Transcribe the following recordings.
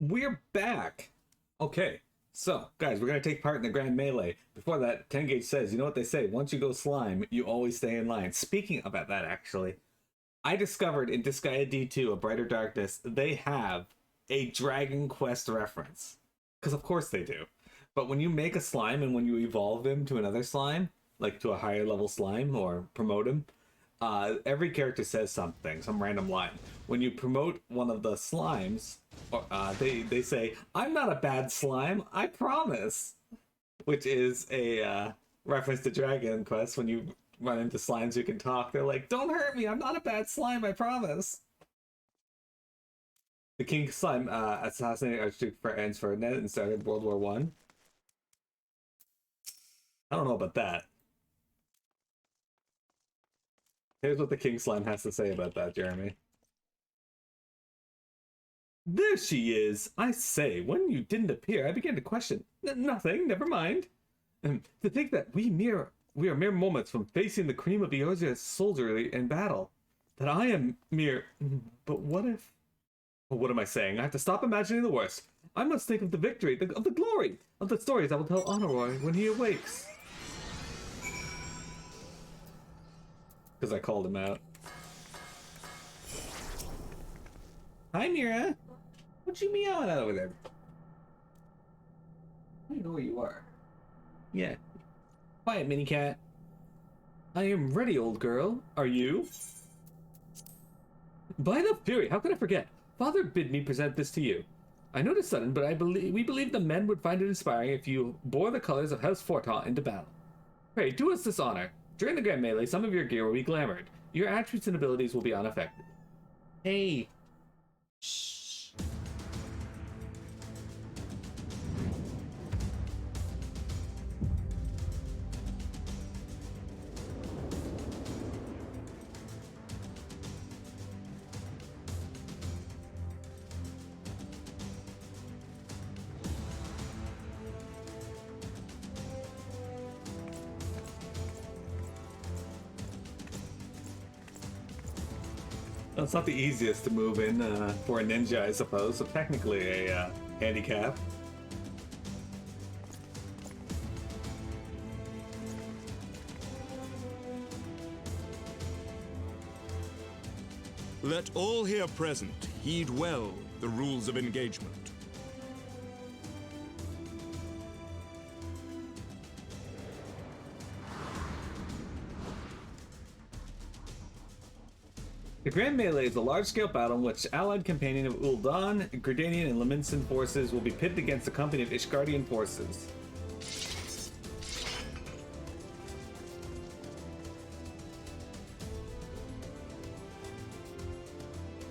We're back! Okay, so, guys, we're gonna take part in the Grand Melee. Before that, 10 Gauge says, you know what they say, once you go slime, you always stay in line. Speaking about that, actually, I discovered in Disgaea D2, A Brighter Darkness, they have a Dragon Quest reference. Because of course they do. But when you make a slime and when you evolve him to another slime, like to a higher level slime or promote him, every character says something, some random line. When you promote one of the slimes, they say, "I'm not a bad slime, I promise," which is a reference to Dragon Quest. When you run into slimes who can talk, they're like, "Don't hurt me, I'm not a bad slime, I promise." The King Slime assassinated Archduke Franz Ferdinand and started World War One. I don't know about that. Here's what the King Slime has to say about that, Jeremy. There she is! I say, when you didn't appear, I began to question. Nothing, never mind. To think that we are mere moments from facing the cream of the Eorzea's soldiery in battle. That I am mere... But what if... Well, what am I saying? I have to stop imagining the worst. I must think of the victory, of the glory, of the stories I will tell Honoroy when he awakes. Because I called him out. Hi, Mira. What you meowing at over there? I don't know where you are. Yeah. Quiet, mini cat. I am ready, old girl. Are you? By the Fury, how could I forget? Father bid me present this to you. I know it is sudden, but we believe the men would find it inspiring if you bore the colors of House Forta into battle. Pray, do us this honor. During the Grand Melee, some of your gear will be glamored. Your attributes and abilities will be unaffected. Hey. Shh. It's not the easiest to move in for a ninja, I suppose, so technically a handicap. Let all here present heed well the rules of engagement. The Grand Melee is a large-scale battle in which allied companion of Ul'dan, Gridanian, and Leminson forces will be pitted against a company of Ishgardian forces.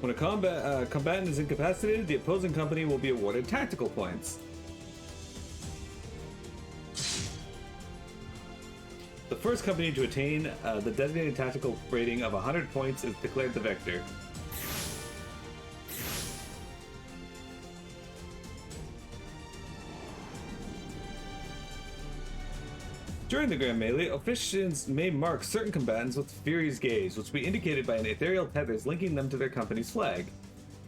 When a combatant is incapacitated, the opposing company will be awarded tactical points. The first company to attain the designated tactical rating of 100 points is declared the victor. During the Grand Melee, officiants may mark certain combatants with Fury's Gaze, which will be indicated by an ethereal tethers linking them to their company's flag.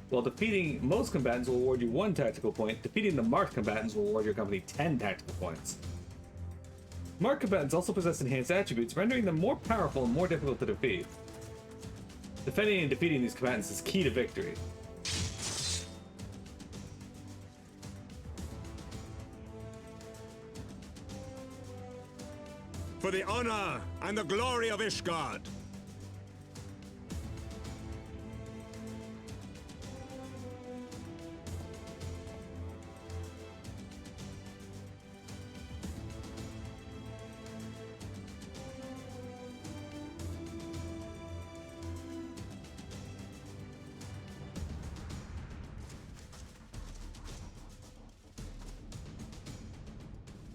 While defeating most combatants will award you 1 tactical point, defeating the marked combatants will award your company 10 tactical points. Marked combatants also possess enhanced attributes, rendering them more powerful and more difficult to defeat. Defending and defeating these combatants is key to victory. For the honor and the glory of Ishgard!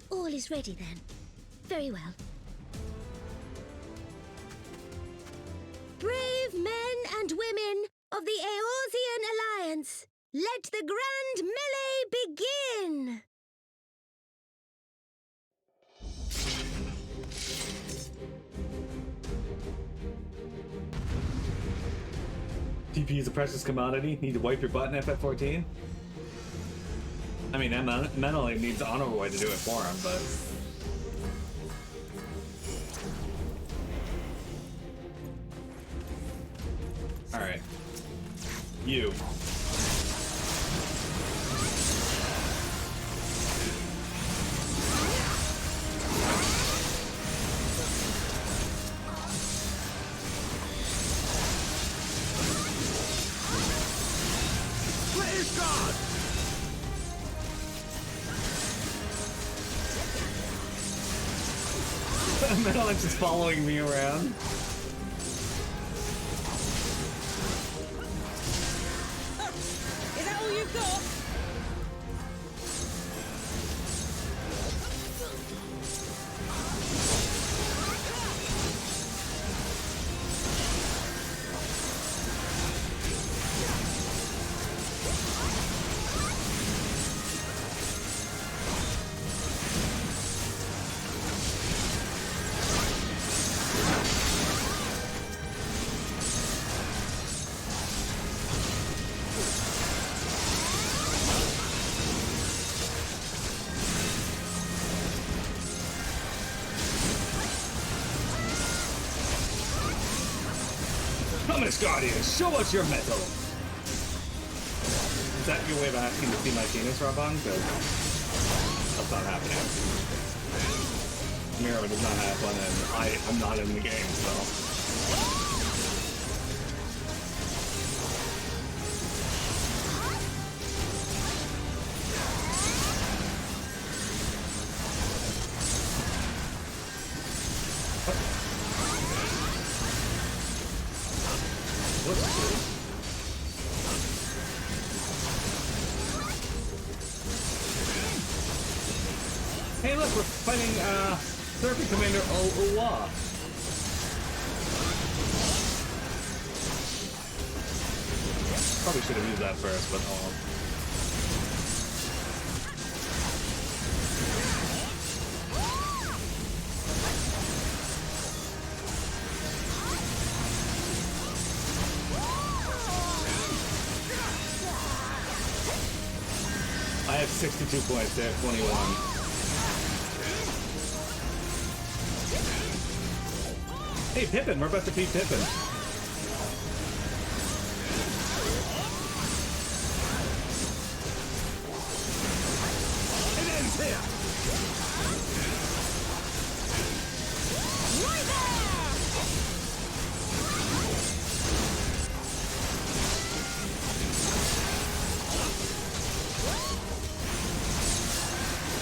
All is ready then. Very well. Brave men and women of the Eorzean Alliance, let the Grand Melee begin! TP is a precious commodity. Need to wipe your butt in FF14. I mean, Menelay needs Honorboy to do it for him, but... Alright. You. Praise God! Metal's just following me around. Is that all you've got? Thomas Guardian, show us your metal! Is that your way of asking to see my penis, Robon? Because that's not happening. Miro does not happen, and I'm not in the game, so... Hey look, we're fighting Surfing Commander Owa. Probably should have used that first, but oh well. I have 62 points, they have 21. Hey, Pippin, we're about to beat Pippin. It ends here! Right there!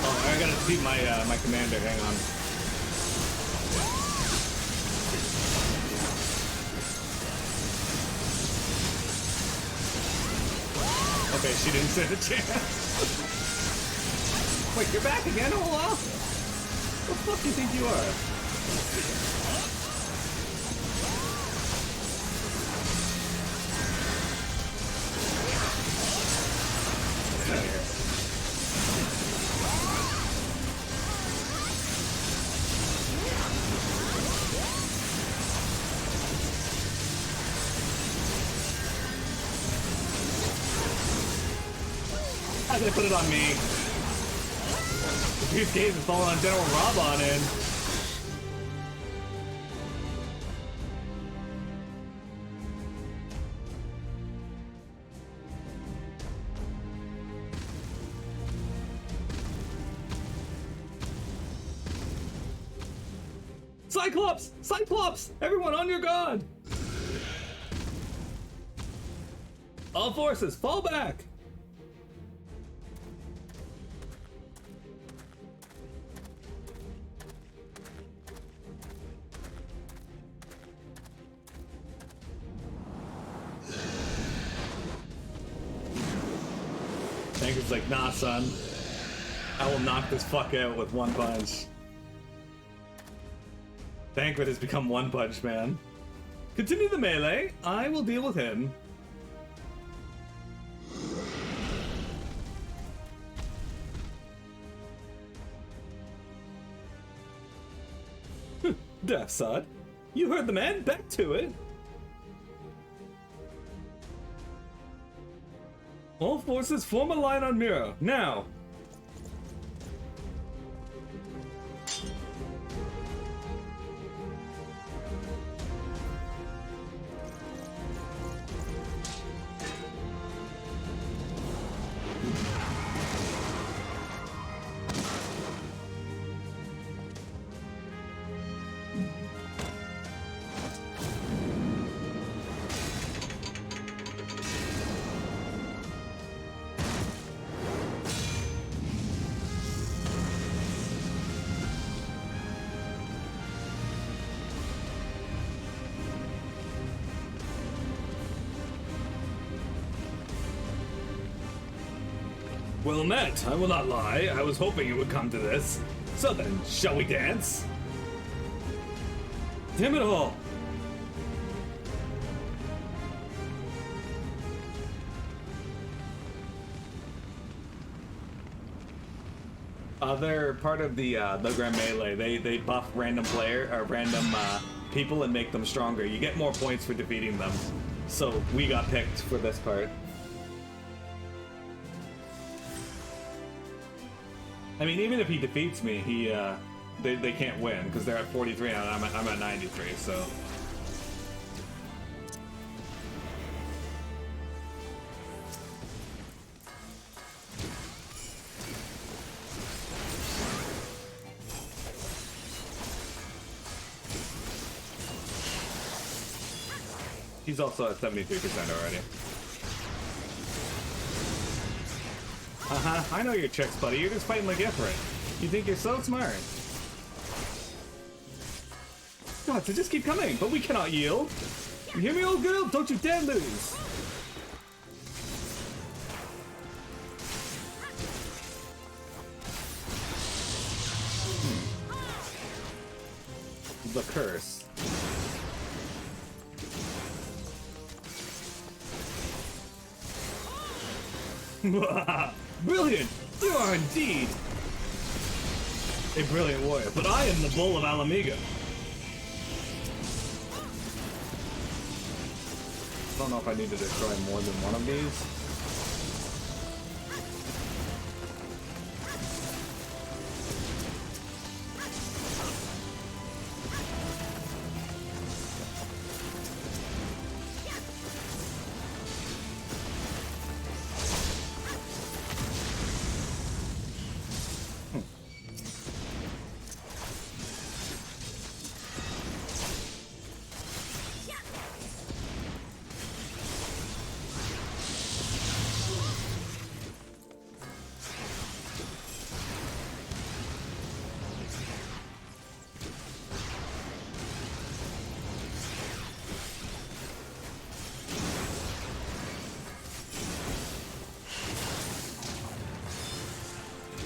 Oh, I gotta beat my commander, hang on. Okay, she didn't stand a chance. Wait, you're back again, Ola? What the fuck do you think you are? Get out of here. How did they put it on me? These games is falling on General Robon in. Cyclops! Cyclops! Everyone on your guard! All forces, fall back! Tanker's like, nah, son. I will knock this fuck out with one punch. Tancred has become One Punch Man. Continue the melee. I will deal with him. Death Sod. You heard the man. Back to it. All forces form a line on Miro. Now, Well met, I will not lie. I was hoping it would come to this. So then, shall we dance? Damn it all! They're part of the Grand Melee. They buff random people and make them stronger. You get more points for defeating them. So we got picked for this part. I mean, even if he defeats me, they can't win because they're at 43 and I'm at 93. So. He's also at 73% already. I know your tricks, buddy. You're just fighting like Ifrit. You think you're so smart. God, so just keep coming, but we cannot yield. You hear me, old girl? Don't you dare lose. The curse. Brilliant! You are indeed a brilliant warrior, but I am the Bull of Alamiga. I don't know if I need to destroy more than one of these.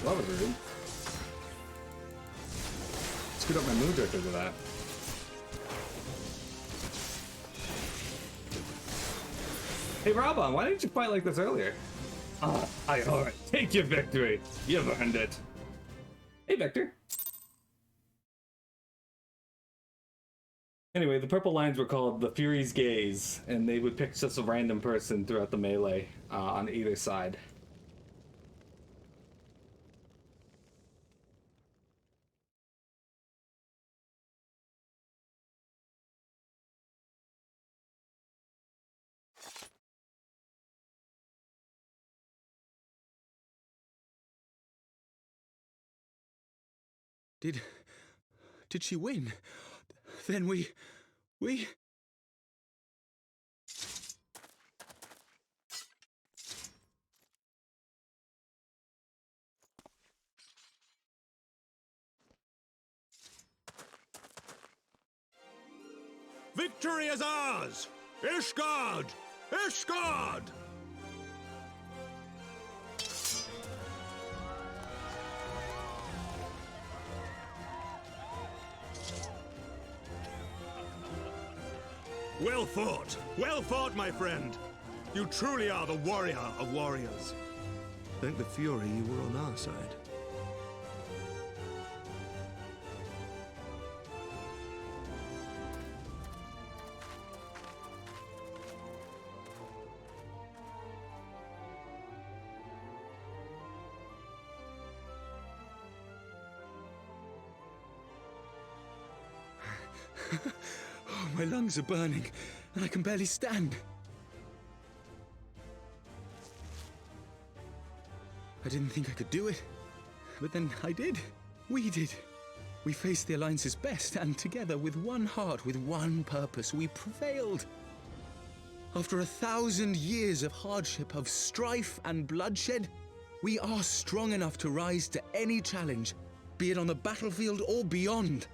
That was rude. Screwed up my mood right because of that. Hey Robon, why didn't you fight like this earlier? Alright, take your victory. You've earned it. Hey Victor. Anyway, the purple lines were called the Fury's Gaze, and they would pick just a random person throughout the melee on either side. Did she win? Then we... Victory is ours! Ishgard! Ishgard! Well fought, my friend! You truly are the warrior of warriors. Thank the Fury you were on our side. Oh, my lungs are burning, and I can barely stand. I didn't think I could do it, but then I did. We did. We faced the Alliance's best, and together, with one heart, with one purpose, we prevailed. After 1,000 years of hardship, of strife and bloodshed, we are strong enough to rise to any challenge, be it on the battlefield or beyond.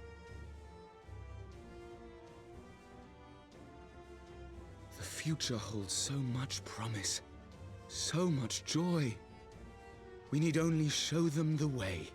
The future holds so much promise, so much joy. We need only show them the way.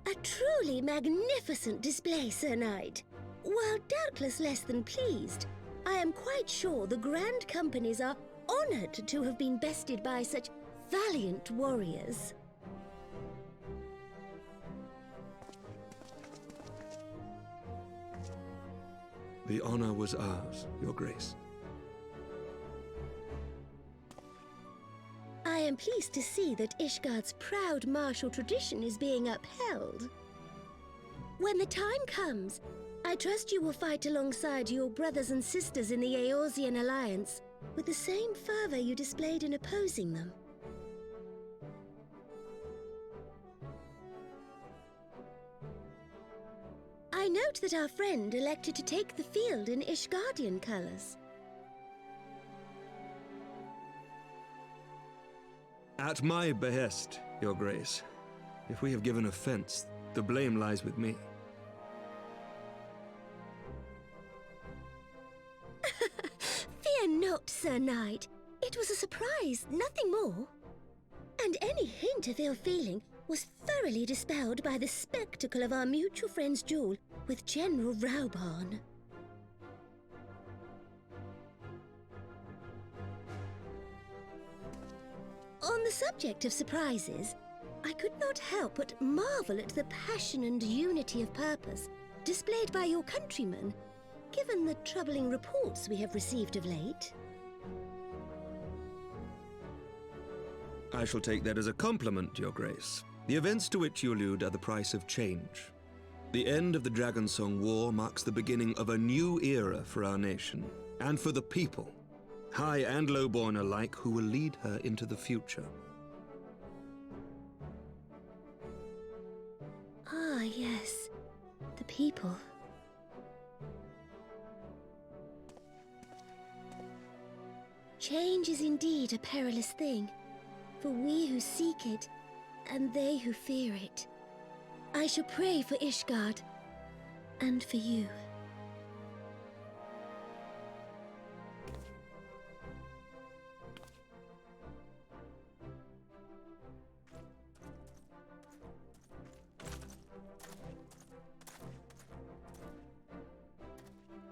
A truly magnificent display, Sir Knight. While doubtless less than pleased, I am quite sure the Grand Companies are honored to have been bested by such valiant warriors. The honor was ours, Your Grace. I am pleased to see that Ishgard's proud martial tradition is being upheld. When the time comes, I trust you will fight alongside your brothers and sisters in the Eorzean Alliance with the same fervor you displayed in opposing them. I note that our friend elected to take the field in Ishgardian colors. At my behest, Your Grace. If we have given offense, the blame lies with me. Fear not, Sir Knight. It was a surprise, nothing more. And any hint of ill feeling was thoroughly dispelled by the spectacle of our mutual friend's duel with General Raubarn. On the subject of surprises, I could not help but marvel at the passion and unity of purpose displayed by your countrymen, given the troubling reports we have received of late. I shall take that as a compliment, Your Grace. The events to which you allude are the price of change. The end of the Dragonsong War marks the beginning of a new era for our nation, and for the people, high and lowborn alike, who will lead her into the future. Ah, yes. The people. Change is indeed a perilous thing, for we who seek it, and they who fear it. I shall pray for Ishgard, and for you.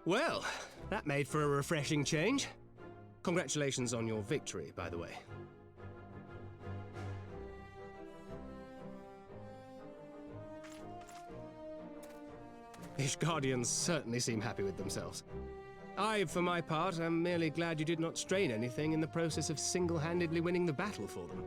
Well, that made for a refreshing change. Congratulations on your victory, by the way. Ishgardians certainly seem happy with themselves. I, for my part, am merely glad you did not strain anything in the process of single-handedly winning the battle for them.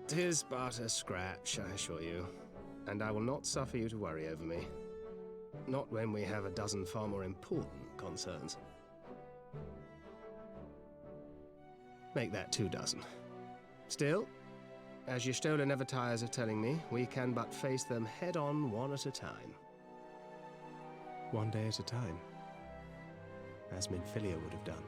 Tis but a scratch, I assure you, and I will not suffer you to worry over me. Not when we have a dozen far more important concerns. Make that 2 dozen. Still, as Y'shtola never tires of telling me, we can but face them head-on, one at a time. One day at a time. As Minfilia would have done.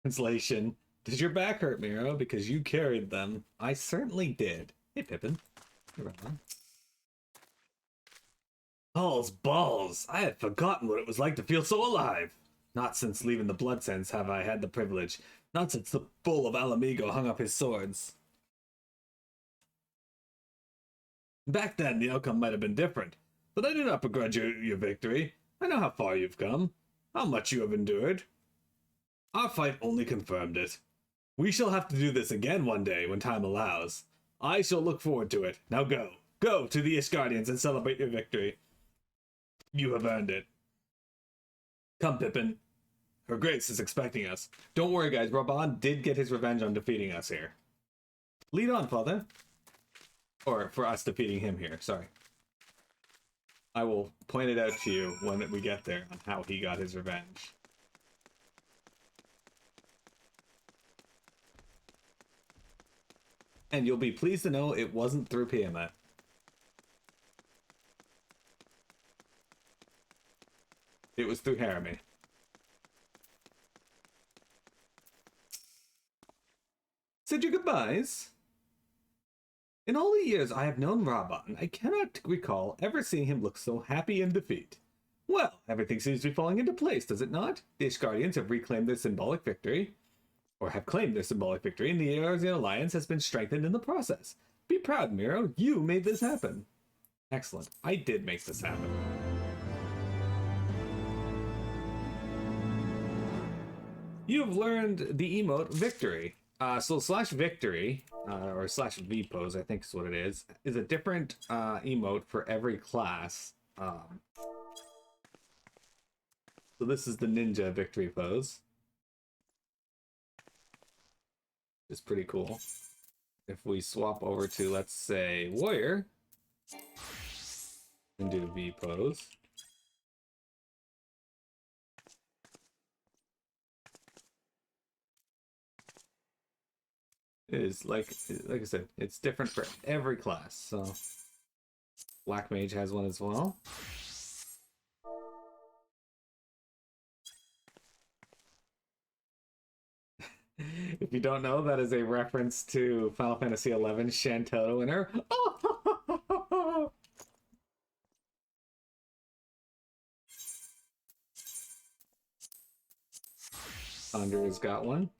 Translation. Does your back hurt, Miro? Because you carried them. I certainly did. Hey, Pippin. You're right on. Balls! I had forgotten what it was like to feel so alive. Not since leaving the Blood Sense have I had the privilege. Not since the bull of Alamigo hung up his swords. Back then, the outcome might have been different, but I do not begrudge you your victory. I know how far you've come, how much you have endured. Our fight only confirmed it. We shall have to do this again one day when time allows. I shall look forward to it. Now go. Go to the Ishgardians and celebrate your victory. You have earned it. Come, Pippin. Her Grace is expecting us. Don't worry, guys. Raban did get his revenge on defeating us here. Lead on, Father. Or for us defeating him here, sorry. I will point it out to you when we get there on how he got his revenge. And you'll be pleased to know it wasn't through Piamat. It was through Haramy. Said your goodbyes? In all the years I have known Raban, I cannot recall ever seeing him look so happy in defeat. Well, everything seems to be falling into place, does it not? The Ishgardians have reclaimed their symbolic victory, or have claimed their symbolic victory, and the Eorzean alliance has been strengthened in the process. Be proud, Miro. You made this happen. Excellent. I did make this happen. You have learned the emote Victory. So slash Victory, or slash V-pose, I think is what it is a different emote for every class. So this is the Ninja Victory pose. It's pretty cool. If we swap over to, let's say, Warrior, and do V-pose. Is like I said, it's different for every class. So Black Mage has one as well. If you don't know, that is a reference to Final Fantasy XI Shantoto winner. Oh! Thunder's got one.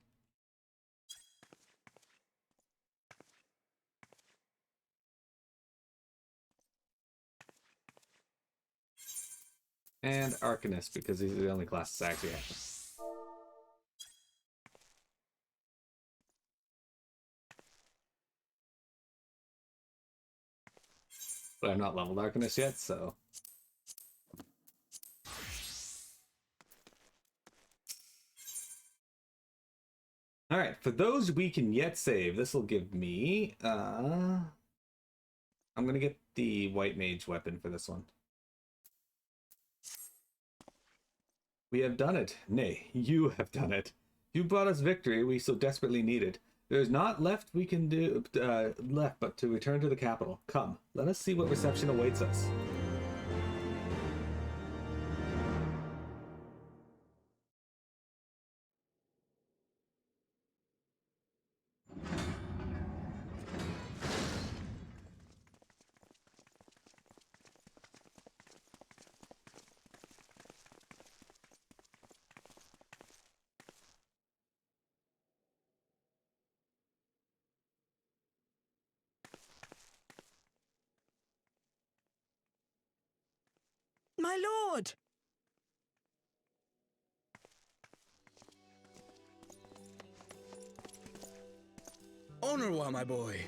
And Arcanist, because these are the only classes that actually have them. But I've not leveled Arcanist yet, so... Alright, for those we can yet save, this will give me... I'm gonna get the White Mage weapon for this one. We have done it. Nay, you have done it. You brought us victory we so desperately needed. There is not left we can do left but to return to the capital. Come, let us see what reception awaits us. My lord! Honorwa, my boy.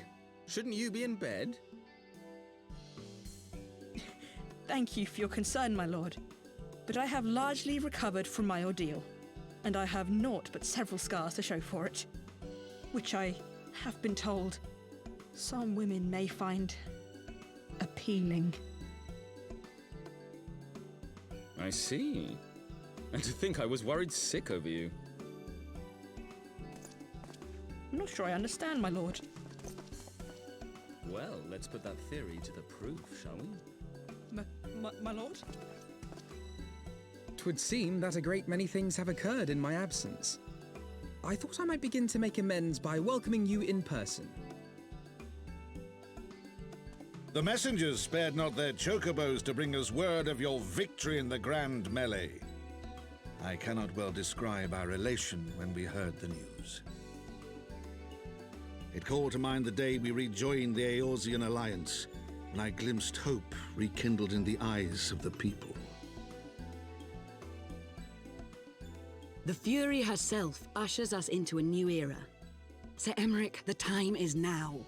Shouldn't you be in bed? Thank you for your concern, my lord. But I have largely recovered from my ordeal, and I have naught but several scars to show for it, which I have been told some women may find appealing. I see. And to think I was worried sick over you. I'm not sure I understand, my lord. Well, let's put that theory to the proof, shall we? My lord? 'Twould seem that a great many things have occurred in my absence. I thought I might begin to make amends by welcoming you in person. The messengers spared not their chocobos to bring us word of your victory in the grand melee. I cannot well describe our elation when we heard the news. It called to mind the day we rejoined the Eorzean alliance, and I glimpsed hope rekindled in the eyes of the people. The Fury herself ushers us into a new era. Sir Aymeric, the time is now.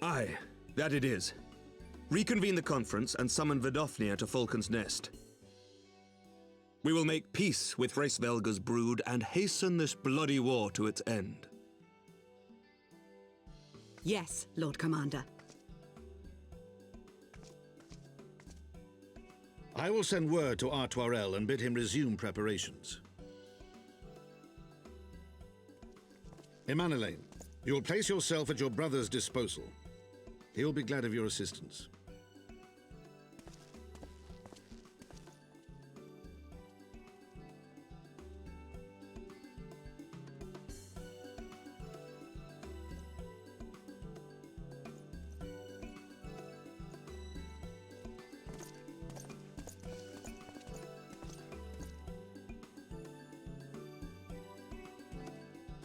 Aye, that it is. Reconvene the conference and summon Vidofnir to Falcon's Nest. We will make peace with Hraesvelga's brood and hasten this bloody war to its end. Yes, Lord Commander. I will send word to Artoirel and bid him resume preparations. Emanelaine, you will place yourself at your brother's disposal. He will be glad of your assistance.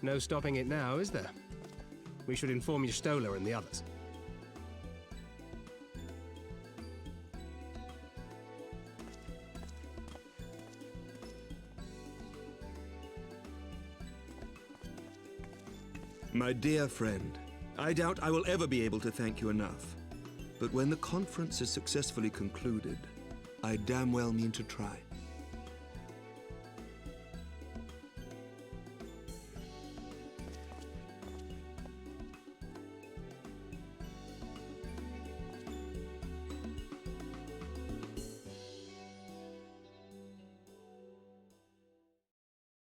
No stopping it now, is there? We should inform Y'shtola and the others. My dear friend, I doubt I will ever be able to thank you enough. But when the conference is successfully concluded, I damn well mean to try.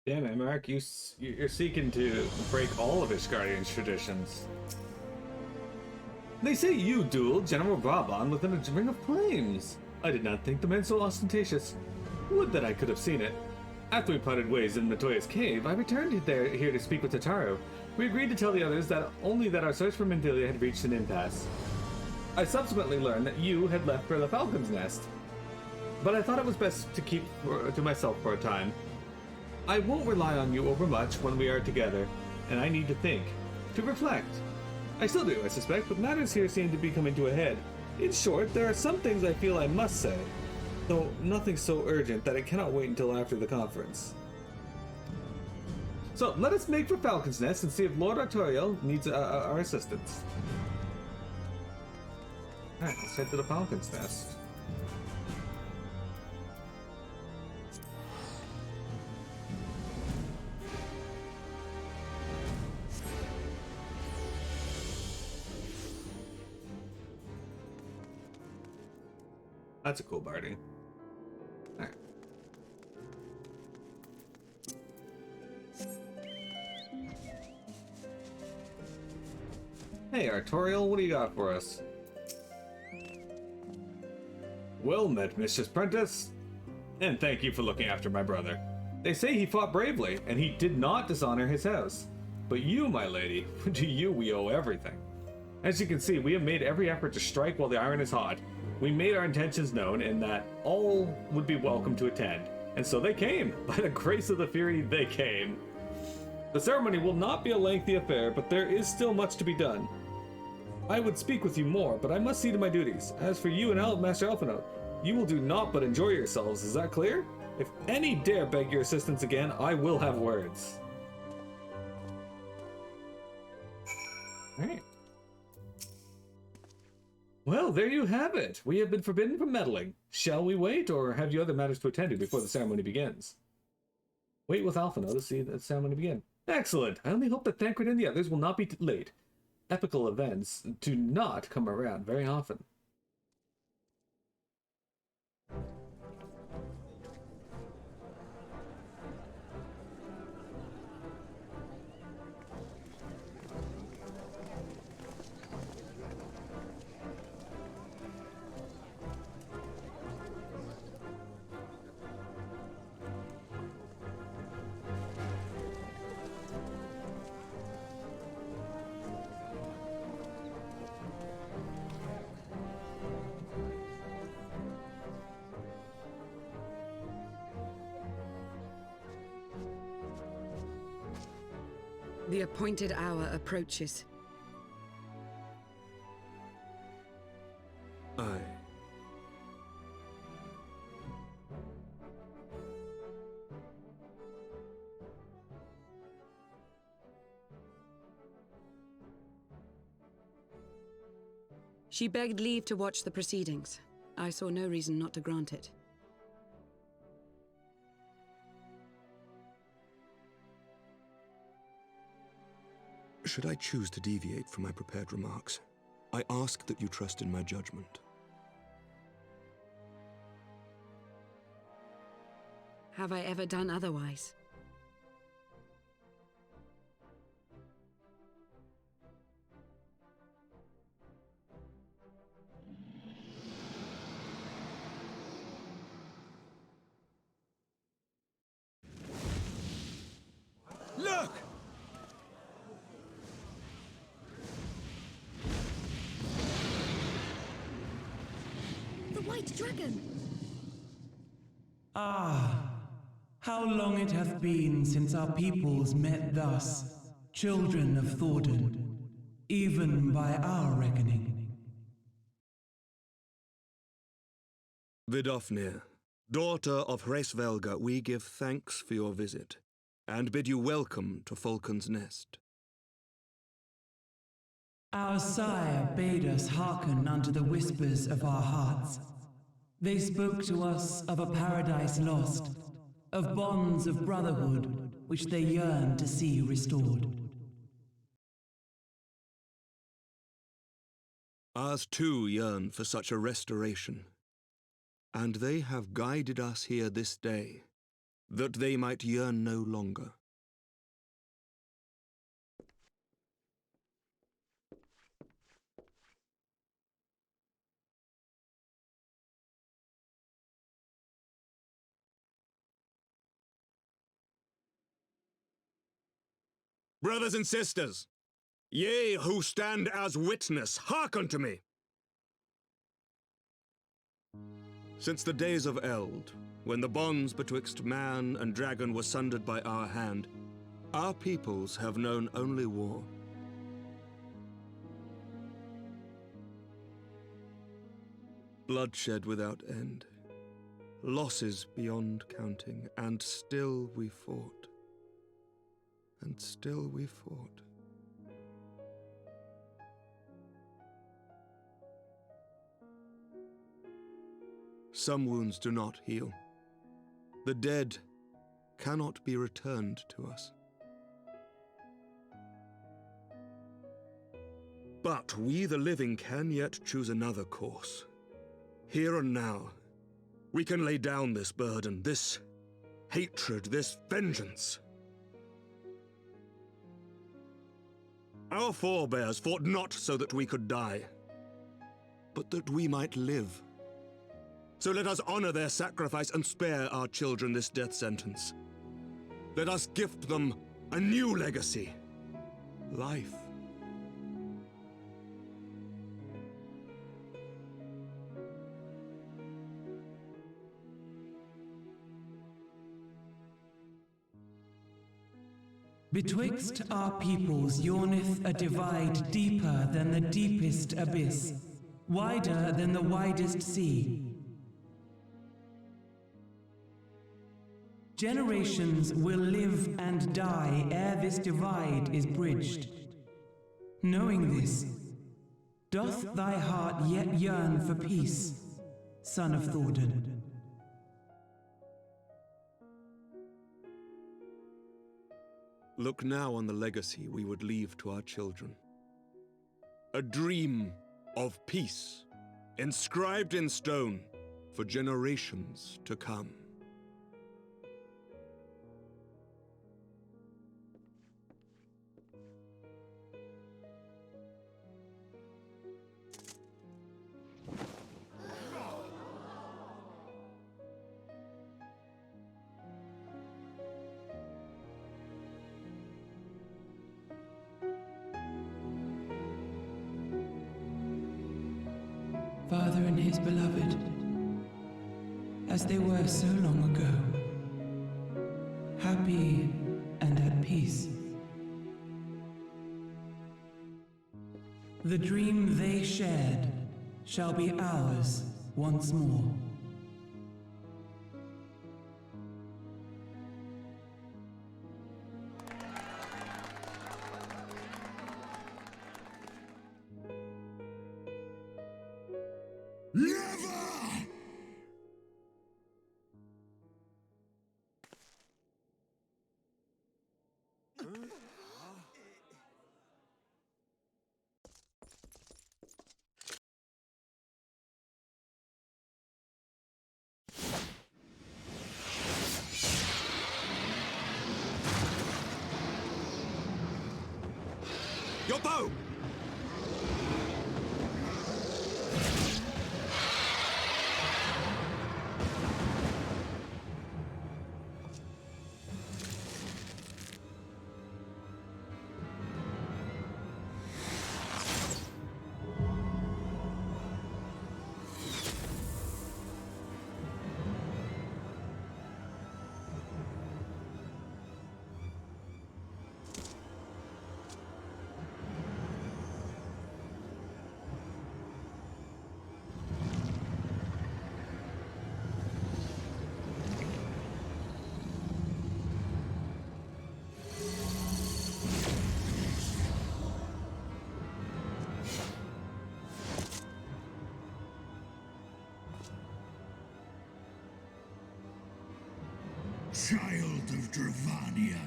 Damn it, Aymeric, you're seeking to break all of Ishgardian's traditions. They say you dueled General Brabant within a ring of flames. I did not think the man so ostentatious. Would that I could have seen it. After we parted ways in Matoya's cave, I returned here to speak with Tataru. We agreed to tell the others that only that our search for Mintilia had reached an impasse. I subsequently learned that you had left for the Falcon's Nest, but I thought it was best to keep to myself for a time. I won't rely on you overmuch when we are together, and I need to think, to reflect. I still do, I suspect, but matters here seem to be coming to a head. In short, there are some things I feel I must say, though nothing so urgent that it cannot wait until after the conference. So, let us make for Falcon's Nest and see if Lord Artoriel needs our assistance. Alright, let's head to the Falcon's Nest. That's a cool party. Alright. Hey, Artoriel, what do you got for us? Well met, Mistress Prentice. And thank you for looking after my brother. They say he fought bravely, and he did not dishonor his house. But you, my lady, to you we owe everything. As you can see, we have made every effort to strike while the iron is hot. We made our intentions known and that all would be welcome to attend. And so they came. By the grace of the Fury, they came. The ceremony will not be a lengthy affair, but there is still much to be done. I would speak with you more, but I must see to my duties. As for you and Master Elfino, you will do naught but enjoy yourselves, is that clear? If any dare beg your assistance again, I will have words. Alright. Well, there you have it. We have been forbidden from meddling. Shall we wait, or have you other matters to attend to before the ceremony begins? Wait with Alphino to see the ceremony begin. Excellent. I only hope that Thancred and the others will not be late. Epical events do not come around very often. The appointed hour approaches. She begged leave to watch the proceedings. I saw no reason not to grant it. Should I choose to deviate from my prepared remarks, I ask that you trust in my judgment. Have I ever done otherwise? Look! The White Dragon! Ah, how long it hath been since our peoples met thus, children of Thordan, even by our reckoning. Vidofnir, daughter of Hraesvelga, we give thanks for your visit, and bid you welcome to Falcon's Nest. Our sire bade us hearken unto the whispers of our hearts. They spoke to us of a paradise lost, of bonds of brotherhood which they yearned to see restored. Ours too yearn for such a restoration, and they have guided us here this day, that they might yearn no longer. Brothers and sisters, ye who stand as witness, hearken to me! Since the days of Eld, when the bonds betwixt man and dragon were sundered by our hand, our peoples have known only war. Bloodshed without end, losses beyond counting, and still we fought. And still we fought. Some wounds do not heal. The dead cannot be returned to us. But we, the living, can yet choose another course. Here and now, we can lay down this burden, this hatred, this vengeance. Our forebears fought not so that we could die, but that we might live. So let us honor their sacrifice and spare our children this death sentence. Let us gift them a new legacy, life. Betwixt our peoples yawneth a divide deeper than the deepest abyss, wider than the widest sea. Generations will live and die ere this divide is bridged. Knowing this, doth thy heart yet yearn for peace, son of Thordan? Look now on the legacy we would leave to our children. A dream of peace, inscribed in stone for generations to come. Father and his beloved, as they were so long ago, happy and at peace. The dream they shared shall be ours once more. Your bow! Child of Dravania,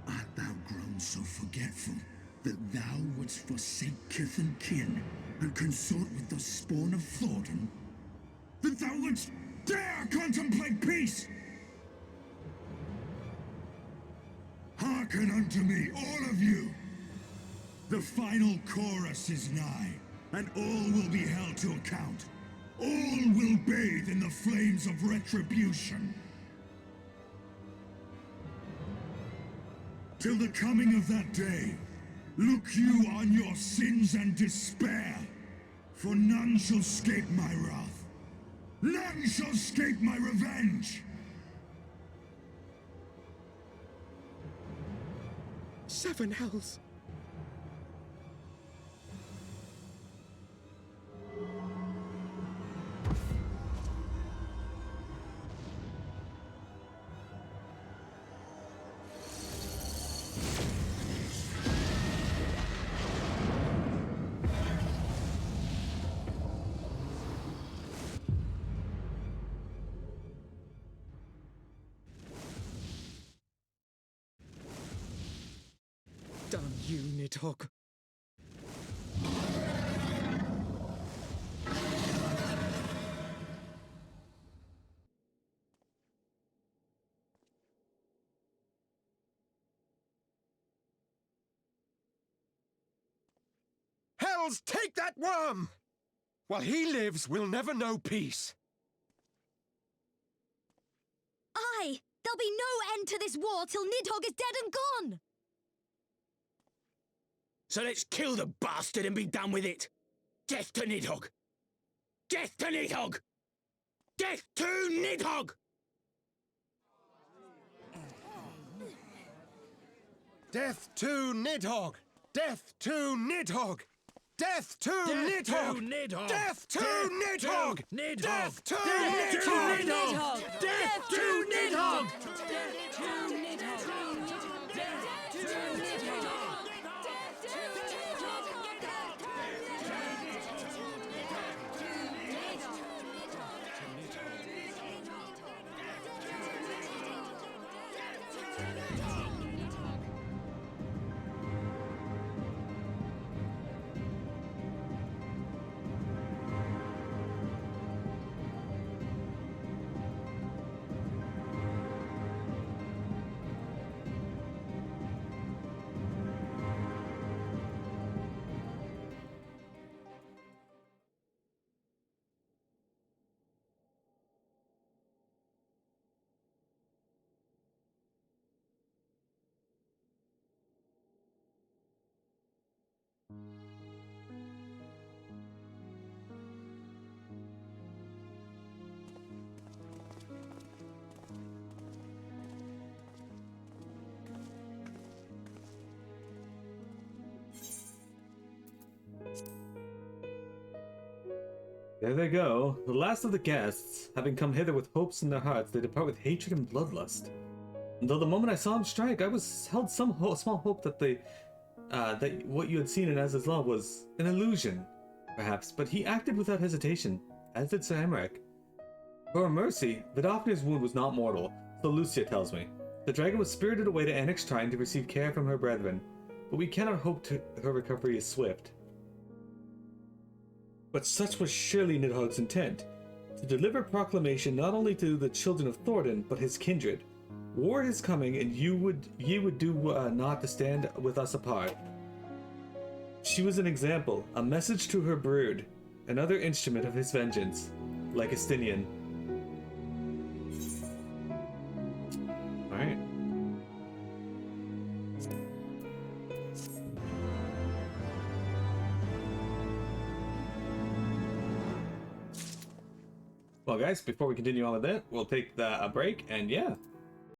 art thou grown so forgetful that thou wouldst forsake kith and kin and consort with the spawn of Thornton? That thou wouldst dare contemplate peace? Hearken unto me, all of you! The final chorus is nigh, and all will be held to account. All will bathe in the flames of retribution. Till the coming of that day, look you on your sins and despair, for none shall escape my wrath. None shall escape my revenge! 7 hells. Damn you, Nidhogg. Hells, take that worm! While he lives, we'll never know peace. Aye! There'll be no end to this war till Nidhogg is dead and gone! So let's kill the bastard and be done with it. Death to Nidhogg! Death to Nidhogg! Death to Nidhogg! Death to Nidhogg! Death to Nidhogg! Death to Nidhogg! Death to Nidhogg! Death to Nidhogg! Death to Nidhogg! There they go, the last of the guests. Having come hither with hopes in their hearts, they depart with hatred and bloodlust. And though the moment I saw him strike, I was held some small hope that that what you had seen in Az's law was an illusion, perhaps. But he acted without hesitation, as did Sir Aymeric. For a mercy, Vidofnir's wound was not mortal, so Lucia tells me. The dragon was spirited away to Annex Shrine to receive care from her brethren, but we cannot hope her recovery is swift. But such was surely Nidhogg's intent, to deliver proclamation not only to the children of Thornton, but his kindred. War is coming, and ye would do naught to stand with us apart. She was an example, a message to her brood, another instrument of his vengeance, like Estinian. Alright. Well, guys, before we continue on with it, we'll take a break, and yeah,